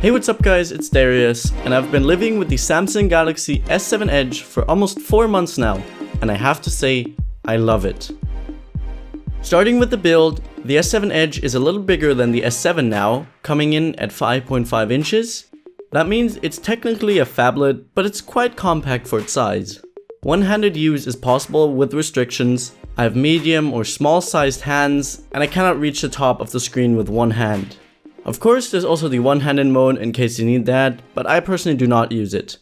Hey, what's up guys, it's Darius, and I've been living with the Samsung Galaxy S7 Edge for almost 4 months now, and I have to say, I love it. Starting with the build, the S7 Edge is a little bigger than the S7 now, coming in at 5.5 inches. That means it's technically a phablet, but it's quite compact for its size. One-handed use is possible with restrictions. I have medium or small sized hands, and I cannot reach the top of the screen with one hand. Of course, there's also the one-handed mode in case you need that, but I personally do not use it.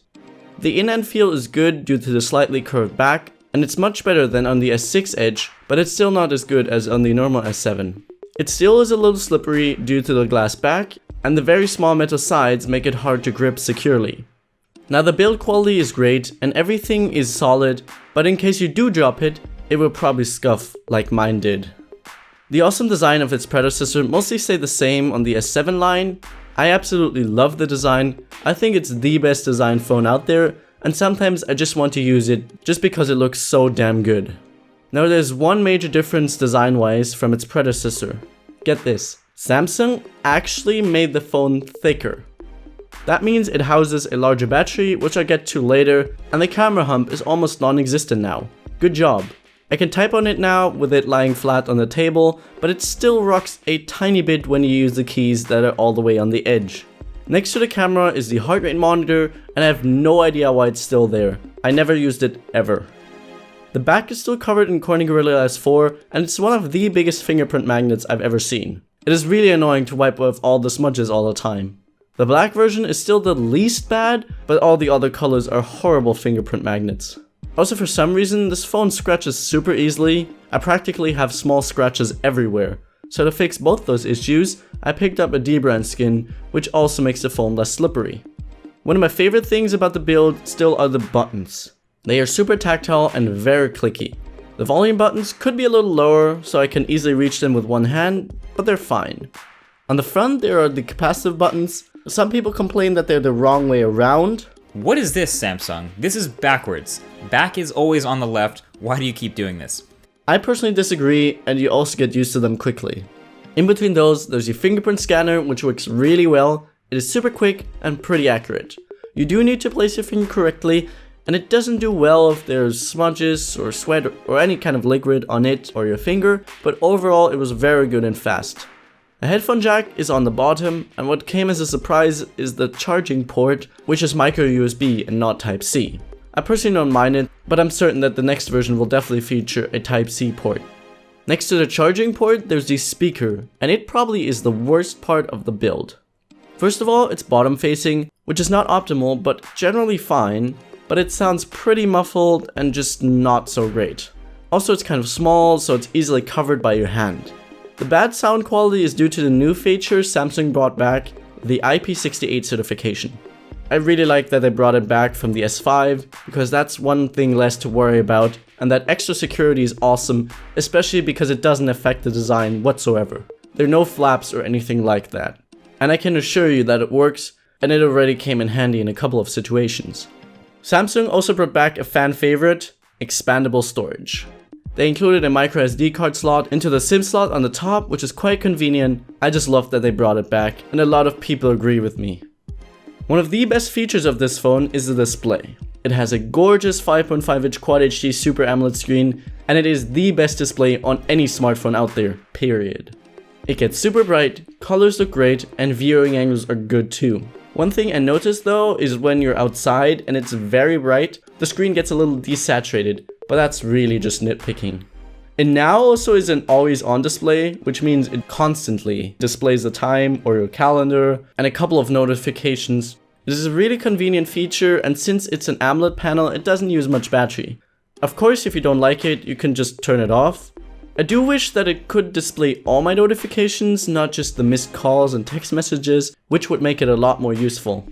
The in-hand feel is good due to the slightly curved back, and it's much better than on the S6 Edge, but it's still not as good as on the normal S7. It still is a little slippery due to the glass back, and the very small metal sides make it hard to grip securely. Now the build quality is great, and everything is solid, but in case you do drop it, it will probably scuff like mine did. The awesome design of its predecessor mostly stayed the same on the S7 line. I absolutely love the design. I think it's the best designed phone out there, and sometimes I just want to use it just because it looks so damn good. Now there's one major difference design-wise from its predecessor. Get this, Samsung actually made the phone thicker. That means it houses a larger battery, which I'll get to later, and the camera hump is almost non-existent now. Good job. I can type on it now with it lying flat on the table, but it still rocks a tiny bit when you use the keys that are all the way on the edge. Next to the camera is the heart rate monitor, and I have no idea why it's still there. I never used it ever. The back is still covered in Corning Gorilla Glass 4, and it's one of the biggest fingerprint magnets I've ever seen. It is really annoying to wipe off all the smudges all the time. The black version is still the least bad, but all the other colors are horrible fingerprint magnets. Also, for some reason, this phone scratches super easily. I practically have small scratches everywhere. So to fix both those issues, I picked up a dbrand skin, which also makes the phone less slippery. One of my favorite things about the build still are the buttons. They are super tactile and very clicky. The volume buttons could be a little lower, so I can easily reach them with one hand, but they're fine. On the front, there are the capacitive buttons. Some people complain that they're the wrong way around. What is this, Samsung? This is backwards. Back is always on the left. Why do you keep doing this? I personally disagree, and you also get used to them quickly. In between those, there's your fingerprint scanner, which works really well. It is super quick and pretty accurate. You do need to place your finger correctly, and it doesn't do well if there's smudges or sweat or any kind of liquid on it or your finger, but overall it was very good and fast. A headphone jack is on the bottom, and what came as a surprise is the charging port, which is micro USB and not Type-C. I personally don't mind it, but I'm certain that the next version will definitely feature a Type-C port. Next to the charging port, there's the speaker, and it probably is the worst part of the build. First of all, it's bottom facing, which is not optimal, but generally fine, but it sounds pretty muffled and just not so great. Also, it's kind of small, so it's easily covered by your hand. The bad sound quality is due to the new feature Samsung brought back, the IP68 certification. I really like that they brought it back from the S5, because that's one thing less to worry about, and that extra security is awesome, especially because it doesn't affect the design whatsoever. There are no flaps or anything like that. And I can assure you that it works, and it already came in handy in a couple of situations. Samsung also brought back a fan favorite, expandable storage. They included a micro SD card slot into the SIM slot on the top, which is quite convenient. I just love that they brought it back, and a lot of people agree with me. One of the best features of this phone is the display. It has a gorgeous 5.5-inch Quad HD Super AMOLED screen, and it is the best display on any smartphone out there, period. It gets super bright, colors look great, and viewing angles are good too. One thing I noticed though is when you're outside and it's very bright, the screen gets a little desaturated, but that's really just nitpicking. It now also is an always on display, which means it constantly displays the time or your calendar and a couple of notifications. This is a really convenient feature, and since it's an AMOLED panel, it doesn't use much battery. Of course, if you don't like it, you can just turn it off. I do wish that it could display all my notifications, not just the missed calls and text messages, which would make it a lot more useful.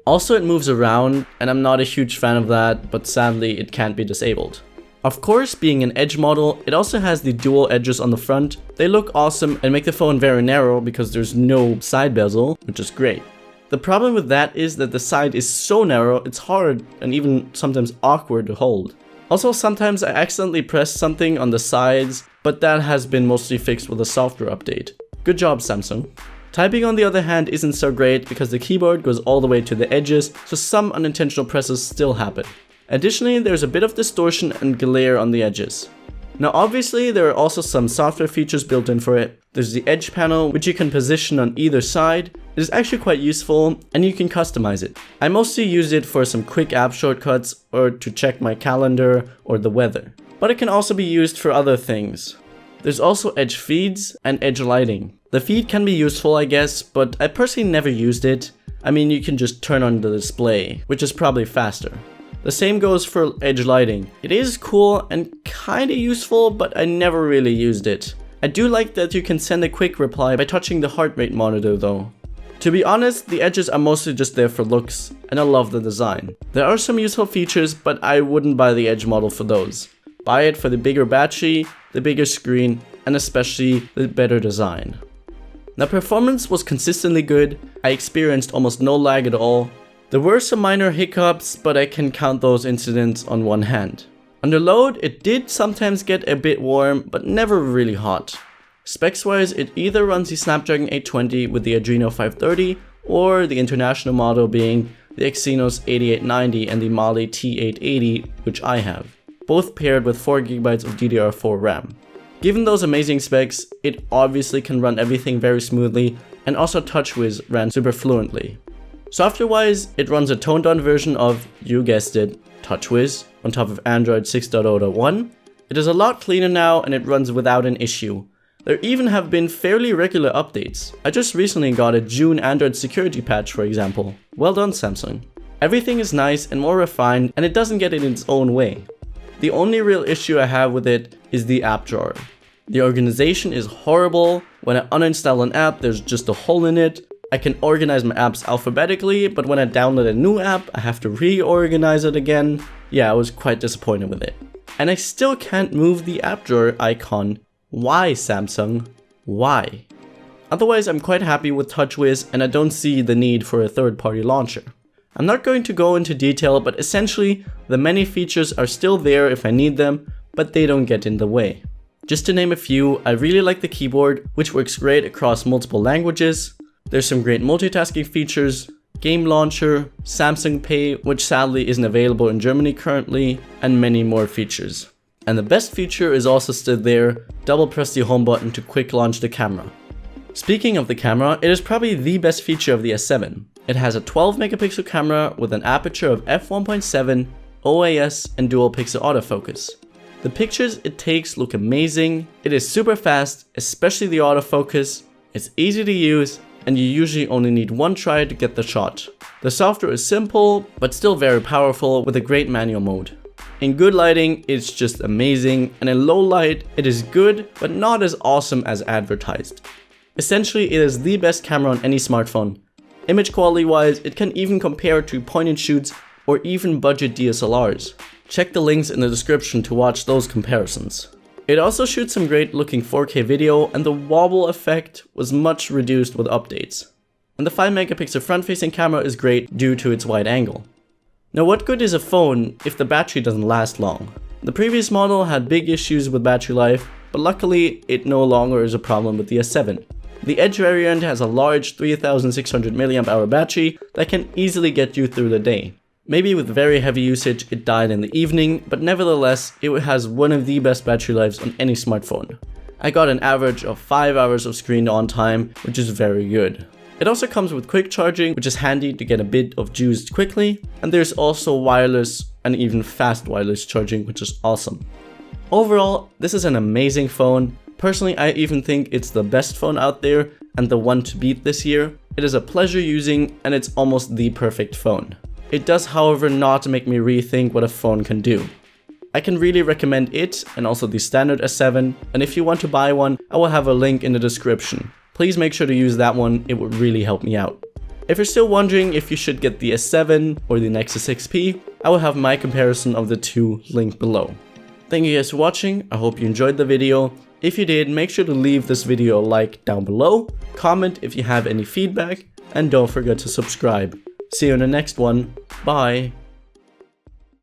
Also, it moves around, and I'm not a huge fan of that, but sadly it can't be disabled. Of course, being an Edge model, it also has the dual edges on the front. They look awesome and make the phone very narrow because there's no side bezel, which is great. The problem with that is that the side is so narrow, it's hard and even sometimes awkward to hold. Also, sometimes I accidentally press something on the sides, but that has been mostly fixed with a software update. Good job, Samsung. Typing on the other hand isn't so great because the keyboard goes all the way to the edges, so some unintentional presses still happen. Additionally, there's a bit of distortion and glare on the edges. Now obviously there are also some software features built in for it. There's the edge panel, which you can position on either side. It is actually quite useful and you can customize it. I mostly use it for some quick app shortcuts or to check my calendar or the weather. But it can also be used for other things. There's also edge feeds and edge lighting. The feed can be useful I guess, but I personally never used it. I mean, you can just turn on the display, which is probably faster. The same goes for edge lighting. It is cool and kinda useful, but I never really used it. I do like that you can send a quick reply by touching the heart rate monitor though. To be honest, the edges are mostly just there for looks, and I love the design. There are some useful features, but I wouldn't buy the edge model for those. Buy it for the bigger battery, the bigger screen, and especially the better design. Now performance was consistently good. I experienced almost no lag at all. There were some minor hiccups, but I can count those incidents on one hand. Under load, it did sometimes get a bit warm, but never really hot. Specs wise, it either runs the Snapdragon 820 with the Adreno 530, or the international model being the Exynos 8890 and the Mali T880, which I have, both paired with 4GB of DDR4 RAM. Given those amazing specs, it obviously can run everything very smoothly, and also TouchWiz ran super fluently. Software-wise, it runs a toned-down version of, you guessed it, TouchWiz on top of Android 6.0.1. It is a lot cleaner now and it runs without an issue. There even have been fairly regular updates. I just recently got a June Android security patch, for example. Well done, Samsung. Everything is nice and more refined, and it doesn't get in its own way. The only real issue I have with it is the app drawer. The organization is horrible. When I uninstall an app, there's just a hole in it. I can organize my apps alphabetically, but when I download a new app, I have to reorganize it again. Yeah, I was quite disappointed with it. And I still can't move the app drawer icon. Why, Samsung? Why? Otherwise, I'm quite happy with TouchWiz and I don't see the need for a third-party launcher. I'm not going to go into detail, but essentially, the many features are still there if I need them, but they don't get in the way. Just to name a few, I really like the keyboard, which works great across multiple languages. There's some great multitasking features, game launcher, Samsung Pay, which sadly isn't available in Germany currently, and many more features. And the best feature is also still there, double press the home button to quick launch the camera. Speaking of the camera, it is probably the best feature of the S7. It has a 12 megapixel camera with an aperture of f1.7, OIS and dual pixel autofocus. The pictures it takes look amazing, it is super fast, especially the autofocus, it's easy to use, and you usually only need one try to get the shot. The software is simple, but still very powerful with a great manual mode. In good lighting, it's just amazing, and in low light, it is good, but not as awesome as advertised. Essentially, it is the best camera on any smartphone. Image quality wise, it can even compare to point and shoots or even budget DSLRs. Check the links in the description to watch those comparisons. It also shoots some great looking 4K video and the wobble effect was much reduced with updates. And the 5 megapixel front facing camera is great due to its wide angle. Now what good is a phone if the battery doesn't last long? The previous model had big issues with battery life, but luckily it no longer is a problem with the S7. The Edge variant has a large 3600 mAh battery that can easily get you through the day. Maybe with very heavy usage it died in the evening, but nevertheless it has one of the best battery lives on any smartphone. I got an average of 5 hours of screen on time, which is very good. It also comes with quick charging, which is handy to get a bit of juice quickly, and there's also wireless and even fast wireless charging, which is awesome. Overall, this is an amazing phone. Personally, I even think it's the best phone out there and the one to beat this year. It is a pleasure using and it's almost the perfect phone. It does, however, not make me rethink what a phone can do. I can really recommend it and also the standard S7, and if you want to buy one, I will have a link in the description. Please make sure to use that one, it would really help me out. If you're still wondering if you should get the S7 or the Nexus 6P, I will have my comparison of the two linked below. Thank you guys for watching, I hope you enjoyed the video. If you did, make sure to leave this video a like down below, comment if you have any feedback, and don't forget to subscribe. See you in the next one. Bye.